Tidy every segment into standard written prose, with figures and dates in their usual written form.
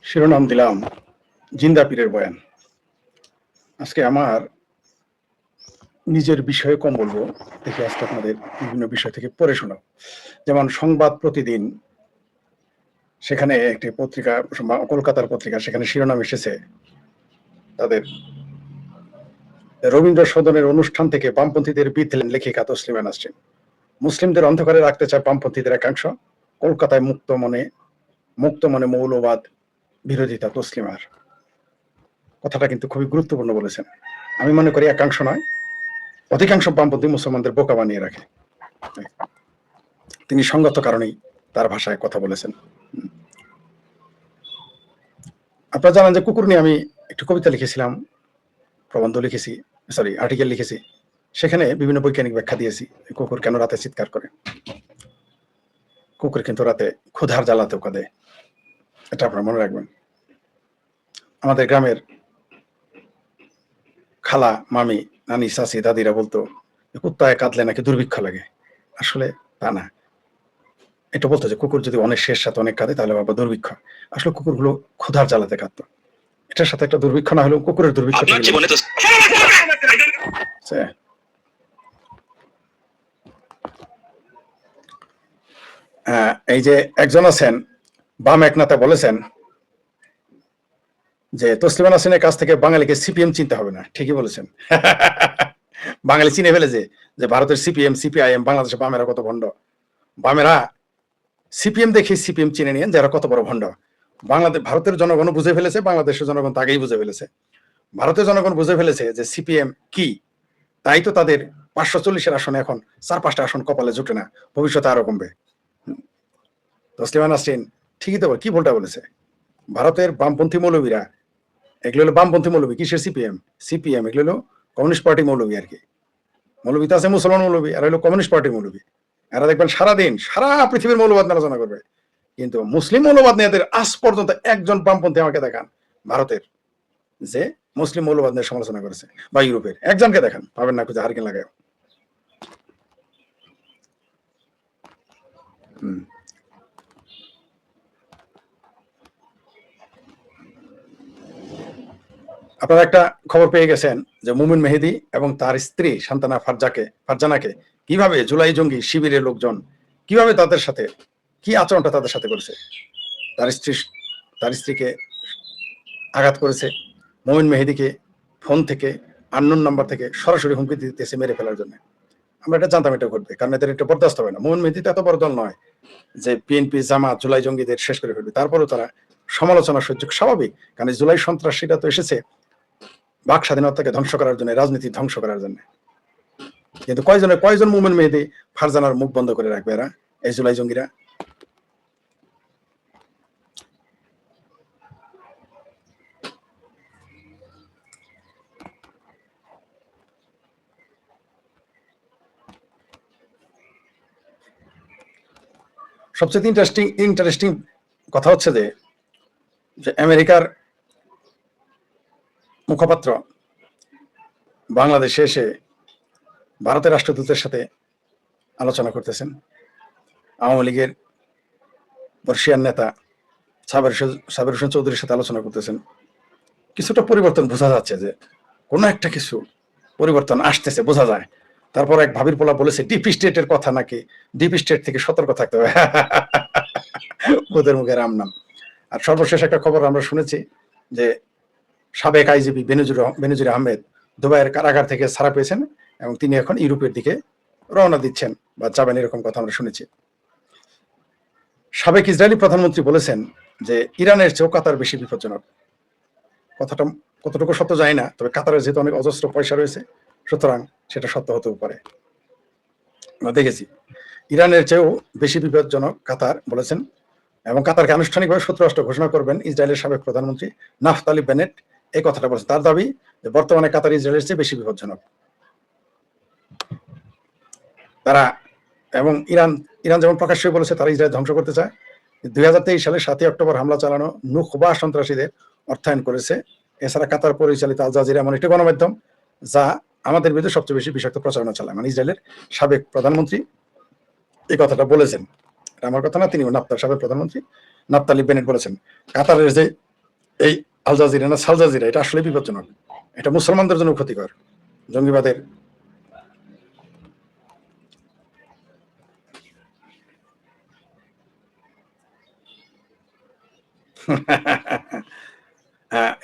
শিরোনাম দিলাম জিন্দা পীরের বয়ান। আজকে আমার নিজের বিষয়ে কম বলবো, দেখি আজকে আপনাদের বিভিন্ন বিষয় থেকে পড়ে শোনাব। যেমন সংবাদ প্রতিদিন, সেখানে একটি পত্রিকা, কলকাতার পত্রিকা, সেখানে শিরোনাম এসেছে তাদের রবীন্দ্র সদনের অনুষ্ঠান থেকে বামপন্থীদের বিধলেন লেখিকা তসলিমা নাসরিন। মুসলিমদের অন্ধকারে রাখতে চায় বামপন্থীদের একাংশ, কলকাতায় মুক্ত মনে মৌলবাদ বিরোধিতা তসলিমার। কথাটা কিন্তু খুবই গুরুত্বপূর্ণ বলেছেন। আমি মনে করি একাংশ নয়, অধিকাংশ বামপন্থী মুসলমানদের বোকা বানিয়ে রাখে। তিনি সঙ্গত কারণেই তার ভাষায় কথা বলেছেন। আপনারা জানেন যে কুকুর নিয়ে আমি একটু কবিতা লিখেছিলাম, প্রবন্ধ লিখেছি, আর্টিকেল লিখেছি। সেখানে বিভিন্ন বৈজ্ঞানিক ব্যাখ্যা দিয়েছি কুকুর কেন রাতে চিৎকার করে। কুকুর কিন্তু রাতে ক্ষুধার জ্বালাতেও কাঁদে, এটা আপনারা মনে রাখবেন। আমাদের গ্রামের খালা, মামি, নানি, চাচি, দাদিরা বলতো কুত্তায় কাঁদলে নাকি দুর্ভিক্ষ লাগে। আসলে তা না, এটা বলতো যে কুকুর যদি অনেক শেষ সাথে অনেক কাঁদে তাহলে বাবা দুর্ভিক্ষ। আসলে কুকুরগুলো ক্ষুধার জ্বালাতে কাঁদতো। এটার সাথে একটা দুর্ভিক্ষ না হলেও কুকুরের দুর্ভিক্ষ। এই যে একজন আছেন বাম একনাথে বলেছেন যে তসলিমা নাসরিনের কাছ থেকে বাঙালিকে সিপিএম চিনতে হবে না। ঠিকই বলেছেন। বাঙালি চিনে ফেলেছে যে ভারতের সিপিএম, সিপিআইএম, বাংলাদেশের বামেরা কত ভণ্ড। বামেরা সিপিএম দেখে সিপিএম চিনে নিয়েন যারা কত বড় ভণ্ড। ভারতের জনগণ বুঝে ফেলেছে, বাংলাদেশের জনগণ তাকেই বুঝে ফেলেছে। ভারতের জনগণ বুঝে ফেলেছে যে সিপিএম কি, তাই তো তাদের 540-এর আসনে এখন 4-5টা আসন কপালে জুটে না, ভবিষ্যতে আরো কমবে। তসলিমা নাসরিন ঠিকই তো কি ভুলটা বলেছে। ভারতের বামপন্থী মৌলবীরা, এগুলো হলো বামপন্থী মৌলবী। কিসের সিপিএম এগুলো হলো কমিউনিস্ট পার্টি মৌলবী আর কি। মৌলবী তো আছে মুসলমান মৌলবী, আর হলো কমিউনিস্ট পার্টি মৌলবী। এরা দেখবেন সারাদিন সারা পৃথিবীর মৌলবাদ নিয়ে আলোচনা করবে, কিন্তু মুসলিম মৌলবাদ নিয়ে আজ পর্যন্ত একজন বামপন্থী আমাকে দেখান ভারতের যে মুসলিম মৌলবাদ নিয়ে সমালোচনা করেছে, বা ইউরোপের একজনকে দেখান, পাবেন না। খুঁজে হারিকেন লাগায়। আপনারা একটা খবর পেয়ে গেছেন যে মুমিন মেহেদী এবং তার স্ত্রী সান্তানা ফারজানাকে কিভাবে জুলাই জঙ্গি শিবিরের লোকজন কিভাবে তাদের সাথে কি আচরণটা তাদের সাথে করেছে। তার স্ত্রীকে আঘাত করেছে, মুমিন মেহেদীকে ফোন থেকে আননোন নাম্বার থেকে সরাসরি হুমকি দিতেছে মেরে ফেলার জন্য। আমরা এটা জানতাম এটা ঘটবে, কারণ এদের এটা বরদাস্ত হবে না। মুমিন মেহেদী তো এত বড় দল নয় যে বিএনপি জামাত জুলাই জঙ্গিদের শেষ করে ফেলবে। তারপরেও তারা সমালোচনা সহ্য স্বাভাবিক, কারণ জুলাই সন্ত্রাসীরা তো এসেছে বাক স্বাধীনতাকে ধ্বংস করার জন্য, রাজনীতি ধ্বংস করার জন্য। কিন্তু কয়জন মুমিন মেহেদী ফারজানার মুখ বন্ধ করে রাখবে এরা, এই জুলাই জঙ্গিরা। সবচেয়ে ইন্টারেস্টিং কথা হচ্ছে যে আমেরিকার মুখপাত্র বাংলাদেশে এসে ভারতের রাষ্ট্রদূতের সাথে আলোচনা করতেছেন। আওয়ামী লীগের বর্ষিয়ান নেতা সাবের হোসেন চৌধুরীর সাথে আলোচনা করতেছেন। কিছুটা পরিবর্তন বোঝা যাচ্ছে, যে কোনো একটা কিছু পরিবর্তন আসতেছে বোঝা যায়। তারপর এক ভাবির পোলা বলেছে ডিপ স্টেটের কথা, নাকি ডিপ স্টেট থেকে সতর্ক থাকতে হবে। ওদের মুখে রাম নাম। আর সর্বশেষ একটা খবর আমরা শুনেছি যে সাবেক আইজিপি বেনজির আহমেদ দুবাইয়ের কারাগার থেকে ছাড়া পেয়েছেন এবং তিনি এখন ইউরোপের দিকে রওনা দিচ্ছেন বা যাবেন, এরকম কথা আমরা শুনেছি। সাবেক ইসরায়েলি প্রধানমন্ত্রী বলেছেন যে ইরানের চেয়েও কাতার বেশি বিপজ্জনক। কথাটা কতটুকু সত্য জানি না, তবে কাতারের যেহেতু অনেক অজস্র পয়সা রয়েছে, সুতরাং সেটা সত্য হতেও পারে। আমরা দেখেছি ইরানের চেয়েও বেশি বিপজ্জনক কাতার বলেছেন, এবং কাতারকে আনুষ্ঠানিকভাবে শত্রু রাষ্ট্র ঘোষণা করবেন ইসরায়েলের সাবেক প্রধানমন্ত্রী নাফতালি বেনেট এই কথাটা বলেছেন। তার দাবি যে বর্তমানে কাতার ইসরায়েলের চেয়ে বেশি বিপজ্জনক। তারা এবং ইরান যেমন প্রকাশ্যে বলেছে তারা ইসরায়েল ধ্বংস করতে চায়। 2023 সালে 7 অক্টোবর হামলা চালানো নুখবা সন্ত্রাসীদের অর্থায়ন করেছে। এছাড়া কাতার পরিচালিত আল জাজিরা এমন একটি গণমাধ্যম যা আমাদের বিরুদ্ধে সবচেয়ে বেশি বিষাক্ত প্রচারণা চালায়। মানে ইসরায়েলের সাবেক প্রধানমন্ত্রী এই কথাটা বলেছেন। আমার কথা না, তিনি সাবেক প্রধানমন্ত্রী নাফতালি বেনেট বলেছেন কাতারের যে এই আল জাজিরা না সাল জাজিরা, এটা আসলে বিপজ্জনক, এটা মুসলমানদের জন্য ক্ষতিকর। জঙ্গিবাদের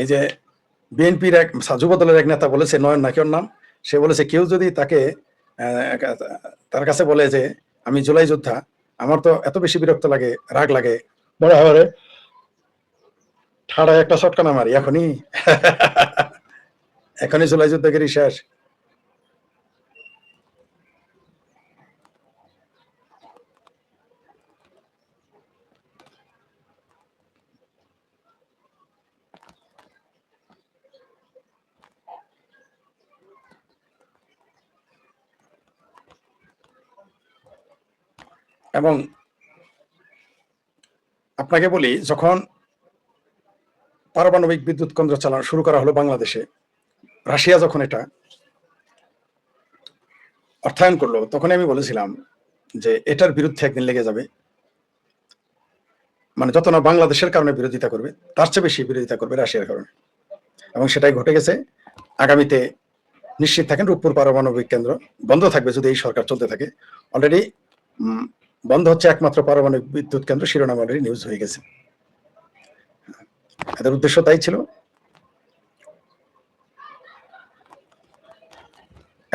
এই যে বিএনপির এক যুব দলের এক নেতা বলেছে, নয়ন নাকি ওর নাম, সে বলেছে কেউ যদি তাকে তার কাছে বলে যে আমি জুলাই যোদ্ধা, আমার তো এত বেশি বিরক্ত লাগে, রাগ লাগে, মনে হয় ঠাড়ায় একটা চটকানা মারি এখনই। এখনই জুলাই যুদ্ধগিরি শেষ। এবং আপনাকে বলি, যখন পারমাণবিক বিদ্যুৎ কেন্দ্র চালানো শুরু করা হলো বাংলাদেশে, রাশিয়া যখন এটা অর্থায়ন করলো, তখন আমি বলেছিলাম যে এটার বিরুদ্ধে একদিন লেগে যাবে, মানে যত না বাংলাদেশের কারণে বিরোধিতা করবে, তার চেয়ে বেশি বিরোধিতা করবে রাশিয়ার কারণে। এবং সেটাই ঘটে গেছে। আগামীতে নিশ্চিত থাকেন রূপপুর পারমাণবিক কেন্দ্র বন্ধ থাকবে যদি এই সরকার চলতে থাকে। অলরেডি বন্ধ হচ্ছে একমাত্র পারমাণবিক বিদ্যুৎ কেন্দ্র, শিরোনাম অলরেডি নিউজ হয়ে গেছে। এদের উদ্দেশ্য তাই ছিল,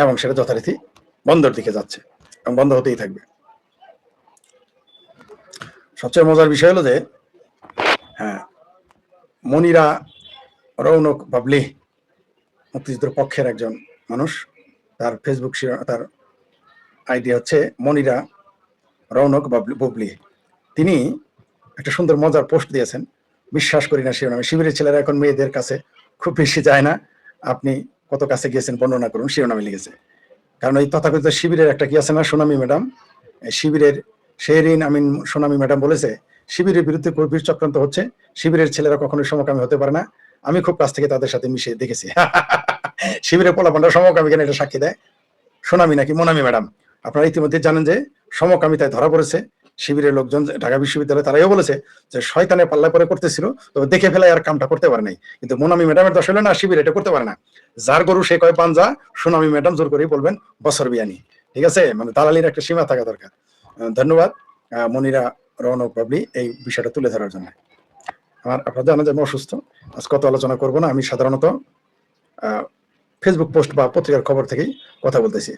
এবং সেটা যথারীতি বন্ধের দিকে যাচ্ছে এবং বন্ধ হতেই থাকবে। সবচেয়ে মজার বিষয় হলো যে হ্যাঁ, মনিরা রৌনক বাবলি মুক্তিযুদ্ধের পক্ষের একজন মানুষ, তার ফেসবুক তার আইডি হচ্ছে মনিরা রৌনক বুবলি। তিনি একটা সুন্দর মজার পোস্ট দিয়েছেন, বিশ্বাস করি না শিরোনামে, শিবিরের ছেলেরা এখন মেয়েদের কাছে খুব বেশি যায় না, আপনি কত কাছে গিয়েছেন বর্ণনা করুন, শিরোনামে লিখেছে। কারণ এই তথাকথিত শিবিরের একটা কি আছে না, সোনামী ম্যাডাম, শিবিরের শেরিন আমিন সোনামী ম্যাডাম বলেছে শিবিরের বিরুদ্ধে গভীর চক্রান্ত হচ্ছে, শিবিরের ছেলেরা কখনোই সমকামী হতে পারে না, আমি খুব কাছ থেকে তাদের সাথে মিশে দেখেছি। শিবিরের পোলাপান্ডা সমকামী কেন, এটা সাক্ষী দেয় সোনামী নাকি মোনামি ম্যাডাম। আপনারা ইতিমধ্যে জানেন যে সমকামিতায় ধরা পড়েছে শিবিরের লোকজন, ঢাকা বিশ্ববিদ্যালয়ে তারাও বলেছে যে শয়তানের পাল্লায় পরে করতেছিল, তবে দেখে ফেলায় আর কামটা করতে পারে নাই। কিন্তু মোনামি ম্যাডামের দশ হলো না, শিবির এটা করতে পারে না। যার গরু সে কয় পাঞ্জা, সোনামী ম্যাডাম জোর করেই বলবেন বছর বিয়ানি। ঠিক আছে, মানে দালালির একটা সীমা থাকা দরকার। ধন্যবাদ মনিরা রৌনক বাবলি এই বিষয়টা তুলে ধরার জন্য। আপনারা জানেন যে আমি অসুস্থ, আজ কত আলোচনা করবো না, আমি সাধারণত ফেসবুক পোস্ট বা পত্রিকার খবর থেকেই কথা বলতেছি।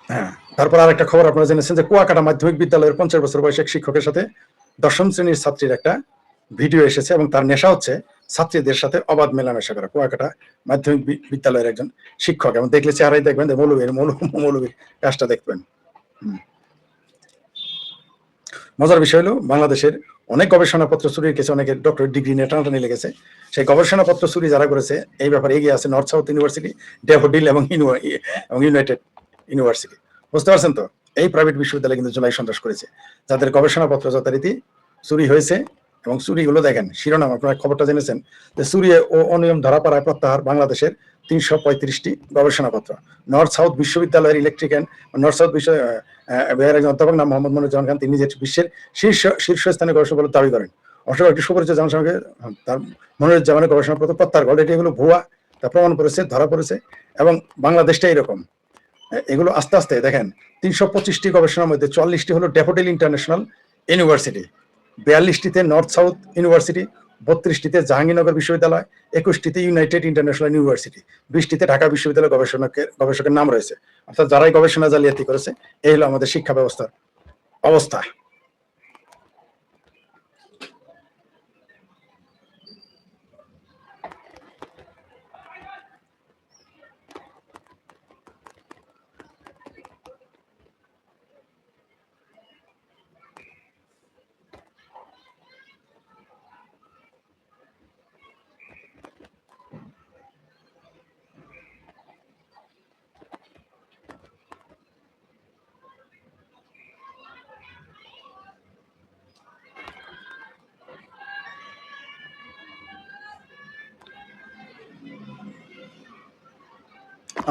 হ্যাঁ, তারপর আরেকটা খবর আপনারা জেনেছেন যে কুয়াকাটা মাধ্যমিক বিদ্যালয়ের 50 বছর বয়সী এক শিক্ষকের সাথে 10ম শ্রেণীর ছাত্রীর একটা ভিডিও এসেছে, এবং তার নেশা হচ্ছে ছাত্রীদের সাথে অবাধ মেলামেশা করা। কুয়াকাটা মাধ্যমিক বিদ্যালয়ের একজন শিক্ষক, এবং দেখলে চেহারাই দেখবেন যে মৌলবীর কাজটা দেখবেন। মজার বিষয় হলো বাংলাদেশের অনেক গবেষণাপত্র চুরির কেসে অনেকের ডক্টরেট ডিগ্রি নিয়ে টানাটানি লেগেছে। সেই গবেষণাপত্র চুরি যারা করেছে এই ব্যাপারে এগিয়ে আছে নর্থ সাউথ ইউনিভার্সিটি, ড্যাফোডিল এবং ইউনাইটেড ইউনিভার্সিটি। বুঝতে পারছেন তো, এই প্রাইভেট বিশ্ববিদ্যালয় কিন্তু জুলাই সন্ত্রাস করেছে, যাদের গবেষণাপত্র যথারীতি চুরি হয়েছে। এবং চুরিগুলো দেখেন, শিরোনাম আপনারা খবরটা জেনেছেন যে চুরি ও অনিয়ম ধরা পড়ায় প্রত্যাহার বাংলাদেশের 335টি গবেষণাপত্র। নর্থ সাউথ বিশ্ববিদ্যালয়ের ইলেকট্রিক অ্যান্ড নর্থ সাউথ বিশ্ব একজন অধ্যাপক নাম মোহাম্মদ মনিরুজ্জামান খান, তিনি যে বিশ্বের শীর্ষস্থানীয় গবেষণা বলে দাবি করেন। অবশ্য একটি সুপরিচিত জনসংখ্যা তার মনিরুজ্জামানের গবেষণাপত্র প্রত্যাহার করে, এটি এগুলো ভুয়া, তা প্রমাণ করেছে, ধরা পড়েছে। এবং বাংলাদেশটা এরকম, এগুলো আস্তে আস্তে দেখেন 325টি গবেষণার মধ্যে 44টি হলো ড্যাফোডিল ইন্টারন্যাশনাল ইউনিভার্সিটি, 42টিতে নর্থ সাউথ ইউনিভার্সিটি, 32টিতে জাহাঙ্গীরনগর বিশ্ববিদ্যালয়, 21টিতে ইউনাইটেড ইন্টারন্যাশনাল ইউনিভার্সিটি, 20টিতে ঢাকা বিশ্ববিদ্যালয় গবেষকের নাম রয়েছে। অর্থাৎ যারাই গবেষণা জালিয়াতি করেছে, এই হলো আমাদের শিক্ষা ব্যবস্থার অবস্থা।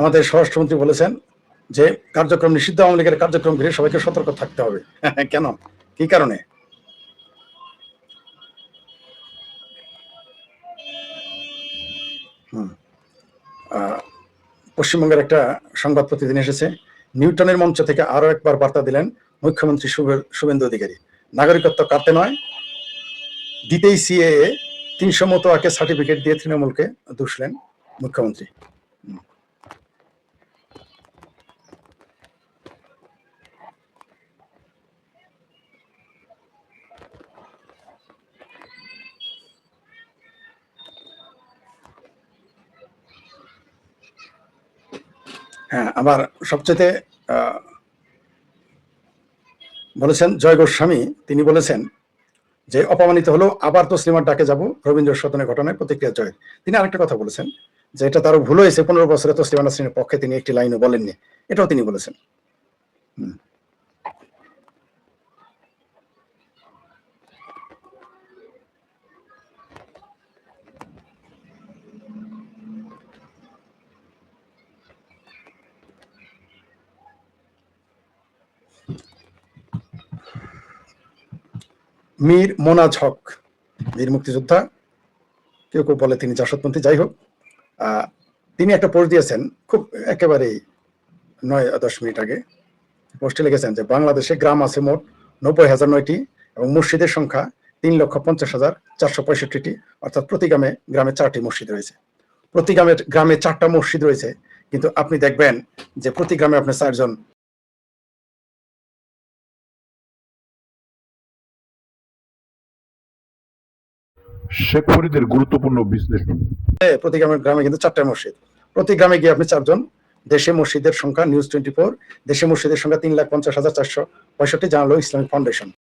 আমাদের স্বরাষ্ট্রমন্ত্রী বলেছেন যে কার্যক্রম নিষিদ্ধ আওয়ামী লীগের কার্যক্রম ঘিরে সবাইকে সতর্ক থাকতে হবে। কেন, কি কারণে? পশ্চিমবঙ্গের একটা সংবাদ প্রতিদিন এসেছে, নিউটনের মঞ্চ থেকে আরো একবার বার্তা দিলেন মুখ্যমন্ত্রী শুভেন্দু অধিকারী, নাগরিকত্ব কাটতে নয় দিতেই সিএএ, ৩০০ মতোয়াকে সার্টিফিকেট দিয়ে তৃণমূলকে দুষলেন মুখ্যমন্ত্রী। হ্যাঁ, আবার সবচেয়ে বলেছেন জয় গোস্বামী, তিনি বলেছেন যে অপমানিত হলো, আবার তসলিমার ডাকে যাব, রবীন্দ্র সদনের ঘটনায় প্রতিক্রিয়া জয়। তিনি আরেকটা কথা বলেছেন যে এটা তারও ভুল হয়েছে, 15 বছরে তসলিমা নাসরিনের পক্ষে তিনি একটি লাইনও বলেননি, এটাও তিনি বলেছেন। মীর মোনাজ হক, বীর মুক্তিযোদ্ধা, কেউ কেউ বলে তিনি জাসদপন্থী, যাই হোক, তিনি একটা পোস্ট দিয়েছেন খুব একেবারেই 9-10 মিনিট আগে। পোস্টে লিখেছেন যে বাংলাদেশে গ্রাম আছে মোট 90,009টি এবং মসজিদের সংখ্যা 3,50,465টি, অর্থাৎ প্রতি গ্রামে 4টি মসজিদ রয়েছে। প্রতি গ্রামে 4টা মসজিদ রয়েছে, কিন্তু আপনি দেখবেন যে প্রতি গ্রামে আপনার 4 জন শেখ ফরিদের গুরুত্বপূর্ণ বিশ্লেষণ। প্রতি গ্রামে কিন্তু 4টা মসজিদ, প্রতি গ্রামে গিয়ে আপনি 4 জন। দেশে মসজিদের সংখ্যা, নিউজ 24, দেশে মসজিদের সংখ্যা 3,50,465 জানালো ইসলামিক ফাউন্ডেশন।